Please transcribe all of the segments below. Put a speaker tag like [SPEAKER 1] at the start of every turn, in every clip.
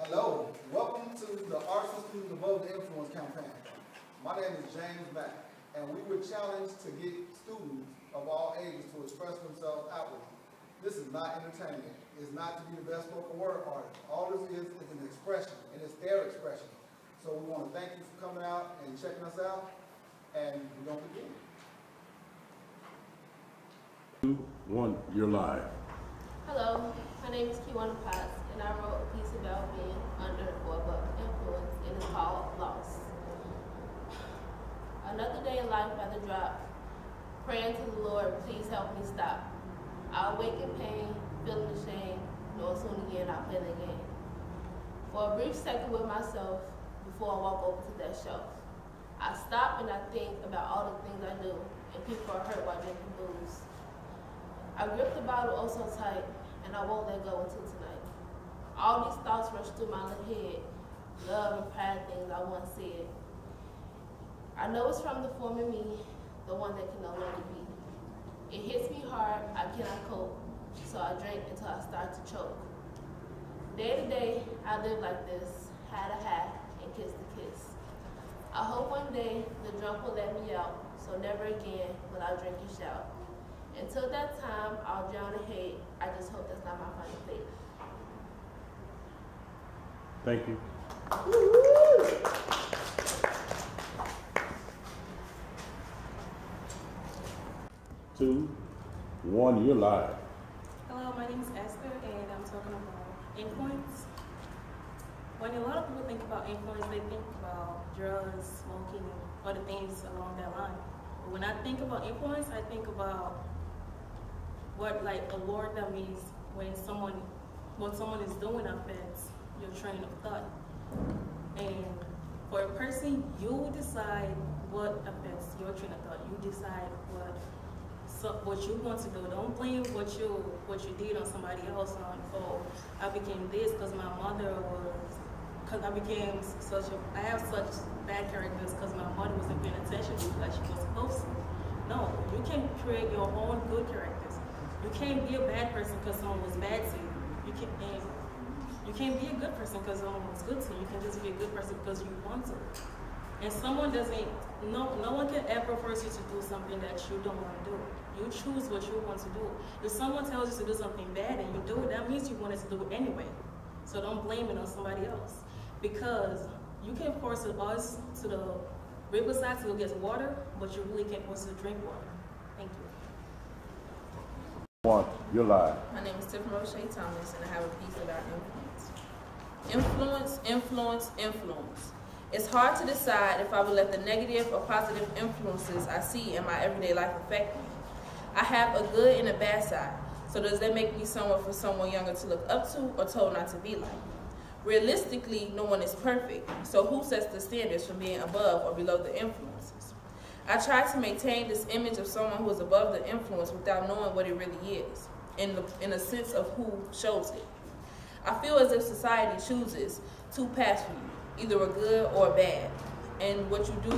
[SPEAKER 1] Hello, welcome to the Arts and Students Above the Influence campaign. My name is James Mack, and we were challenged to get students of all ages to express themselves outwardly. This is not entertainment. It's not to be the best spoken word artist. All this is an expression, and it's their expression. So we want to thank you for coming out and checking us out, and we're going to begin.
[SPEAKER 2] 2, 1, you're live.
[SPEAKER 3] Hello, my name is Kiwana Potts, and I wrote a piece about being under or above the influence, and it's called Lost. Another day in life by the drop, praying to the Lord, please help me stop. I'll wake in pain, feeling ashamed, knowing soon again I'll play the game. For a brief second with myself, before I walk over to that shelf, I stop and I think about all the things I do, and people are hurt while drinking booze. I grip the bottle oh so tight, and I won't let go until tonight. All these thoughts rush through my little head, love and pride things I once said. I know it's from the former me, the one that can no longer be. It hits me hard, I cannot cope, so I drink until I start to choke. Day to day, I live like this, high to high, and kiss to kiss. I hope one day the drunk will let me out, so never again will I drink and shout. Until that time, I'll drown in hate. I just hope that's not my final fate.
[SPEAKER 2] Thank you. Two, one, you're live.
[SPEAKER 4] Hello, my name is Esther, and I'm talking about influence. When a lot of people think about influence, they think about drugs, smoking, and other things along that line. But when I think about influence, I think about what a word that means when what someone is doing affects your train of thought. And for a person, you decide what affects your train of thought. You decide what you want to do. Don't blame what you did on somebody else. Oh, I became this because my mother was. Because I have such bad characters because my mother wasn't paying attention to me like she was supposed to. No, you can create your own good characters. You can't be a bad person because someone was bad to you. You can't be a good person because someone was good to you. You can just be a good person because you want to. And no one can ever force you to do something that you don't want to do. You choose what you want to do. If someone tells you to do something bad and you do it, that means you wanted to do it anyway. So don't blame it on somebody else. Because you can force us to the riverside to go get water, but you really can't force us to drink water. Thank you.
[SPEAKER 2] 1, you're live.
[SPEAKER 5] My name is Tiffany Roche Thomas, and I have a piece about influence. Influence. It's hard to decide if I would let the negative or positive influences I see in my everyday life affect me. I have a good and a bad side, so does that make me someone for someone younger to look up to or told not to be like? Realistically, no one is perfect, so who sets the standards for being above or below the influences? I try to maintain this image of someone who is above the influence without knowing what it really is, in a sense of who shows it. I feel as if society chooses two paths for you, either a good or a bad, and what you do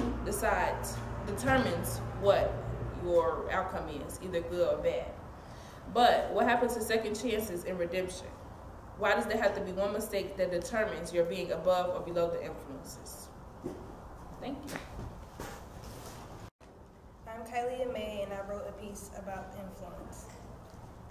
[SPEAKER 5] determines what your outcome is, either good or bad. But what happens to second chances and redemption? Why does there have to be one mistake that determines you're being above or below the influences? Thank you.
[SPEAKER 6] I'm Kylie May, and I wrote a piece about influence.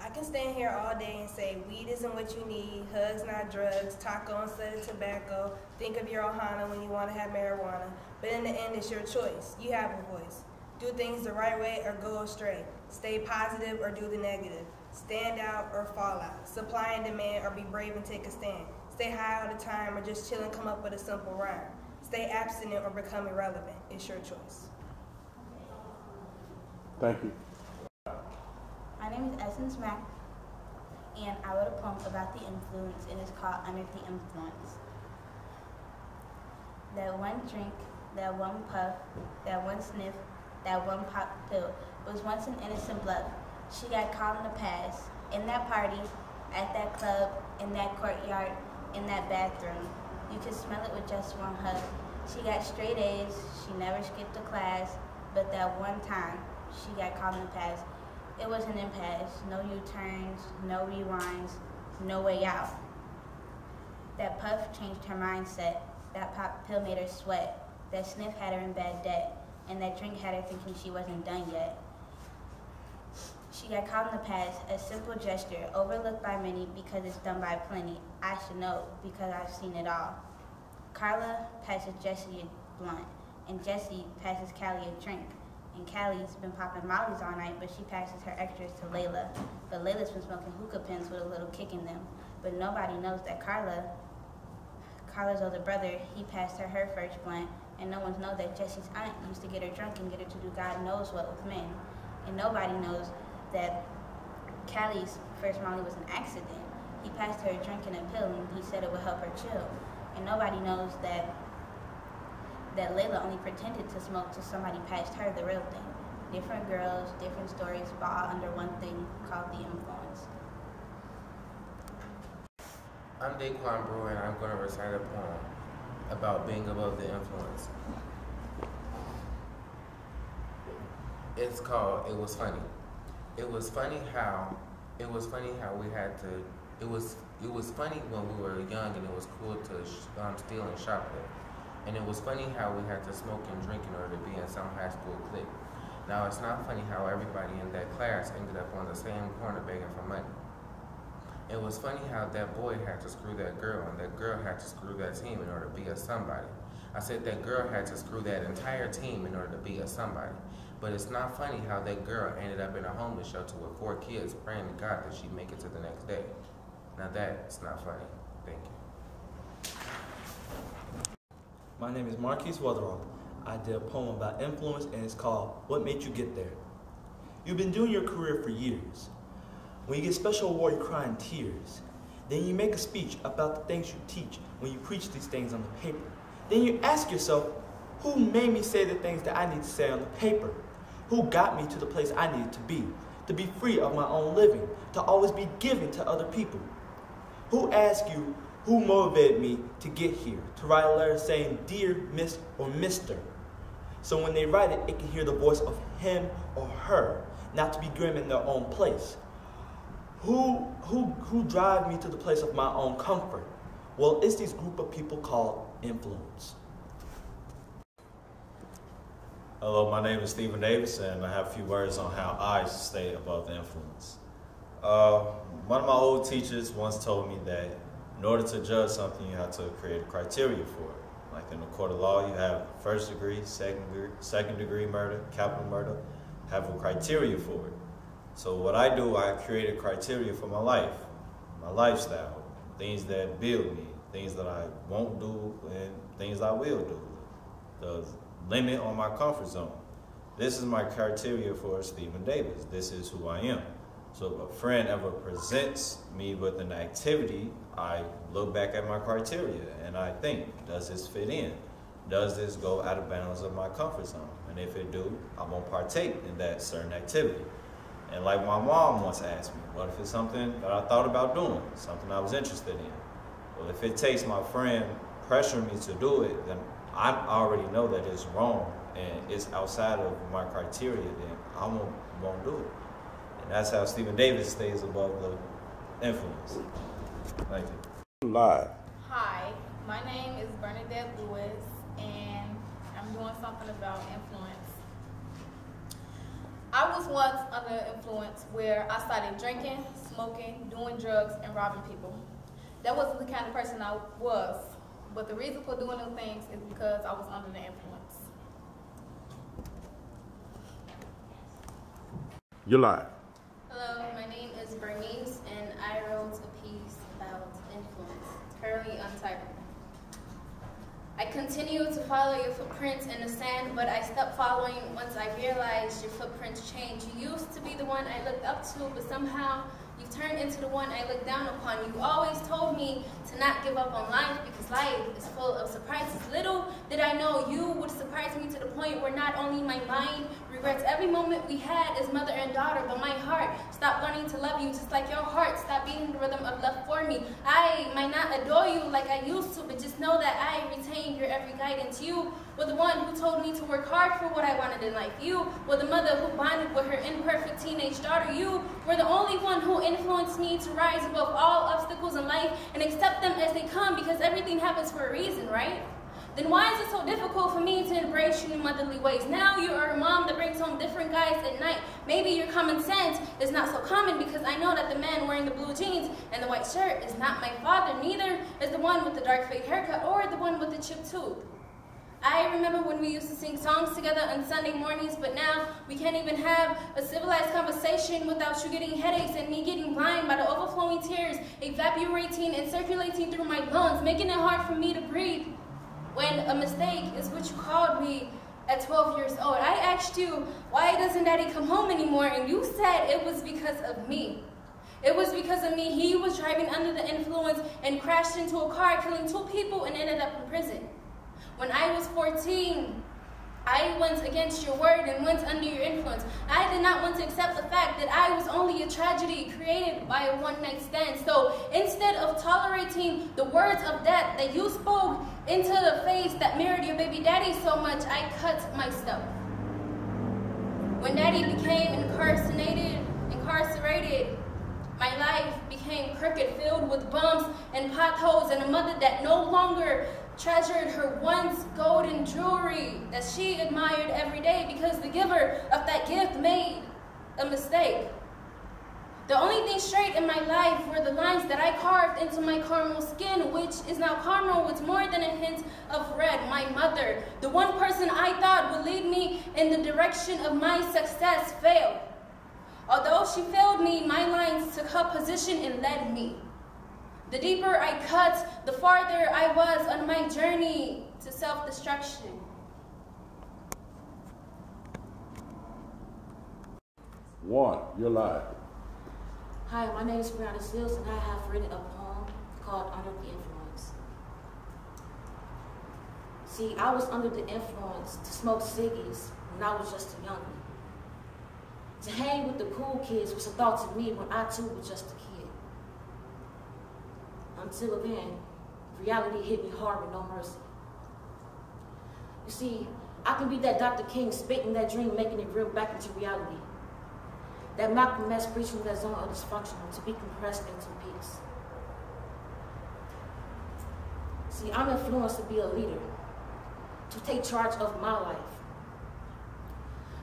[SPEAKER 6] I can stand here all day and say weed isn't what you need, hugs not drugs, taco instead of tobacco, think of your ohana when you want to have marijuana, but in the end it's your choice. You have a voice. Do things the right way or go astray. Stay positive or do the negative. Stand out or fall out. Supply and demand or be brave and take a stand. Stay high all the time or just chill and come up with a simple rhyme. Stay abstinent or become irrelevant. It's your choice.
[SPEAKER 2] Thank you.
[SPEAKER 7] My name is Essence Mack, and I wrote a poem about the influence, and it's called Under the Influence. That one drink, that one puff, that one sniff, that one pop pill was once an innocent bluff. She got caught in the past, in that party, at that club, in that courtyard, in that bathroom. You could smell it with just one hug. She got straight A's, she never skipped a class, but that one time, she got caught in the past. It was an impasse, no U-turns, no rewinds, no way out. That puff changed her mindset. That pop pill made her sweat. That sniff had her in bad debt. And that drink had her thinking she wasn't done yet. She got caught in the past, a simple gesture, overlooked by many because it's done by plenty. I should know because I've seen it all. Carla passes Jessie a blunt, and Jessie passes Callie a drink. And Callie's been popping mollies all night, but she passes her extras to Layla. But Layla's been smoking hookah pens with a little kick in them. But nobody knows that Carla's older brother, he passed her first blunt, and no one knows that Jessie's aunt used to get her drunk and get her to do God knows what with men. And nobody knows that Callie's first molly was an accident. He passed her a drink and a pill, and he said it would help her chill. And nobody knows that Layla only pretended to smoke till somebody passed her the real thing. Different girls, different stories, but all under one thing called the influence.
[SPEAKER 8] I'm Daquan Brewer, and I'm going to recite a poem about being above the influence. It's called "It Was Funny." It was funny how we had to. It was funny when we were young, and it was cool to steal and shoplift. And it was funny how we had to smoke and drink in order to be in some high school clique. Now it's not funny how everybody in that class ended up on the same corner begging for money. It was funny how that boy had to screw that girl, and that girl had to screw that team in order to be a somebody. I said that girl had to screw that entire team in order to be a somebody. But it's not funny how that girl ended up in a homeless shelter with 4 kids praying to God that she'd make it to the next day. Now that's not funny. Thank you.
[SPEAKER 9] My name is Marquise Weatherall. I did a poem about influence, and it's called What Made You Get There? You've been doing your career for years. When you get special award, you cry in tears. Then you make a speech about the things you teach when you preach these things on the paper. Then you ask yourself, who made me say the things that I need to say on the paper? Who got me to the place I needed to be free of my own living, to always be giving to other people? Who asked you who motivated me to get here, to write a letter saying, Dear Miss or Mr. So when they write it, it can hear the voice of him or her, not to be grim in their own place. Who drive me to the place of my own comfort? Well, it's this group of people called influence.
[SPEAKER 10] Hello, my name is Stephen Davis, and I have a few words on how I stay above the influence. One of my old teachers once told me that in order to judge something, you have to create a criteria for it. Like in the court of law, you have first degree, second degree murder, capital murder, have a criteria for it. So what I do, I create a criteria for my life, my lifestyle, things that build me, things that I won't do, and things I will do. The limit on my comfort zone. This is my criteria for Stephen Davis. This is who I am. So if a friend ever presents me with an activity, I look back at my criteria and I think, does this fit in? Does this go out of bounds of my comfort zone? And if it do, I won't partake in that certain activity. And like my mom once asked me, what if it's something that I thought about doing, something I was interested in? Well, if it takes my friend pressuring me to do it, then I already know that it's wrong and it's outside of my criteria, then I won't do it. And that's how Stephen Davis stays above the influence. Thank you.
[SPEAKER 2] Live.
[SPEAKER 11] Hi, my name is Bernadette Lewis, and I'm doing something about influence. I was once under influence where I started drinking, smoking, doing drugs, and robbing people. That wasn't the kind of person I was, but the reason for doing those things is because I was under the influence.
[SPEAKER 2] You're live.
[SPEAKER 12] Hello, my name is Bernice, and I wrote a piece about influence, currently untitled. I continue to follow your footprints in the sand, but I stopped following once I realized your footprints changed. You used to be the one I looked up to, but somehow you turned into the one I looked down upon. You always told me to not give up on life because life is full of surprises. Little did I know you would surprise me to the point where not only my mind regrets every moment we had as mother and daughter, but my heart stopped learning to love you just like your heart stopped beating the rhythm of love for me. I might not adore you like I used to, but just know that I retained your every guidance. You were the one who told me to work hard for what I wanted in life. You were the mother who bonded with her imperfect teenage daughter. You were the only one who influenced me to rise above all obstacles in life and accept them as they come, because everything happens for a reason, right? Then why is it so difficult for me to embrace you in motherly ways? Now you are a mom that brings home different guys at night. Maybe your common sense is not so common, because I know that the man wearing the blue jeans and the white shirt is not my father. Neither is the one with the dark fake haircut or the one with the chipped tooth. I remember when we used to sing songs together on Sunday mornings, but now we can't even have a civilized conversation without you getting headaches and me getting blind by the overflowing tears, evaporating and circulating through my lungs, making it hard for me to breathe. When a mistake is what you called me at 12 years old. I asked you, why doesn't Daddy come home anymore? And you said it was because of me. It was because of me. He was driving under the influence and crashed into a car, killing 2 people and ended up in prison. When I was 14, I went against your word and went under your influence. I did not want to accept the fact that I was only a tragedy created by a one-night stand. So instead of tolerating the words of death that you spoke into the face that mirrored your baby daddy so much, I cut myself. When Daddy became incarcerated, my life became crooked, filled with bumps and potholes, and a mother that no longer treasured her once golden jewelry that she admired every day because the giver of that gift made a mistake. The only thing straight in my life were the lines that I carved into my caramel skin, which is now caramel with more than a hint of red. My mother, the one person I thought would lead me in the direction of my success, failed. Although she failed me, my lines took her position and led me. The deeper I cut, the farther I was on my journey to self-destruction.
[SPEAKER 2] One, you're live.
[SPEAKER 13] Hi, my name is Brianna Sills, and I have written a poem called Under the Influence. See, I was under the influence to smoke ciggies when I was just a youngin'. To hang with the cool kids was a thought to me when I too was just a kid. Until then, reality hit me hard with no mercy. You see, I can be that Dr. King spitting that dream, making it real back into reality. That Malcolm X preaching that zone of dysfunction to be compressed into peace. See, I'm influenced to be a leader, to take charge of my life,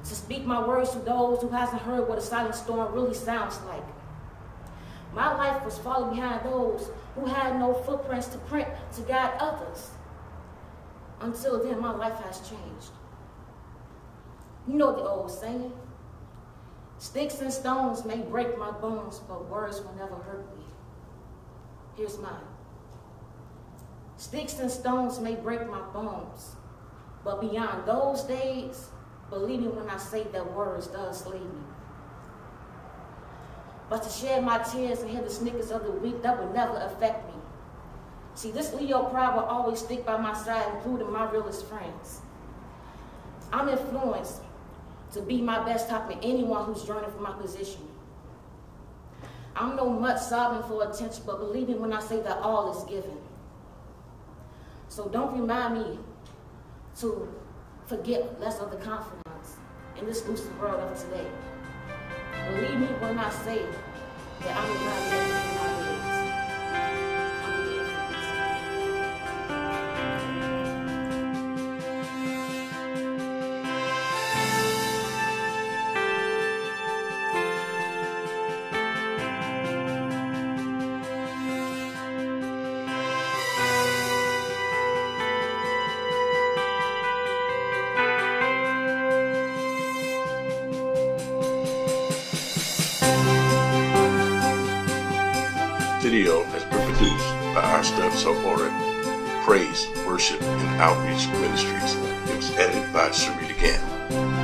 [SPEAKER 13] to speak my words to those who hasn't heard what a silent storm really sounds like. My life was following behind those who had no footprints to print to guide others. Until then, my life has changed. You know the old saying, sticks and stones may break my bones, but words will never hurt me. Here's mine. Sticks and stones may break my bones, but beyond those days, believe me when I say that words does lead me. But to shed my tears and hear the snickers of the weak, that would never affect me. See, this Leo pride will always stick by my side, including my realest friends. I'm influenced to be my best topping anyone who's yearning for my position. I'm no much sobbing for attention, but believe me when I say that all is given. So don't remind me to forget less of the confidence in this lucid world of today. Believe me when I say that I'm reminded everything my ways. Under the
[SPEAKER 2] Video has been produced by our staff support Praise, Worship, and Outreach Ministries. It was edited by Sarita Gann.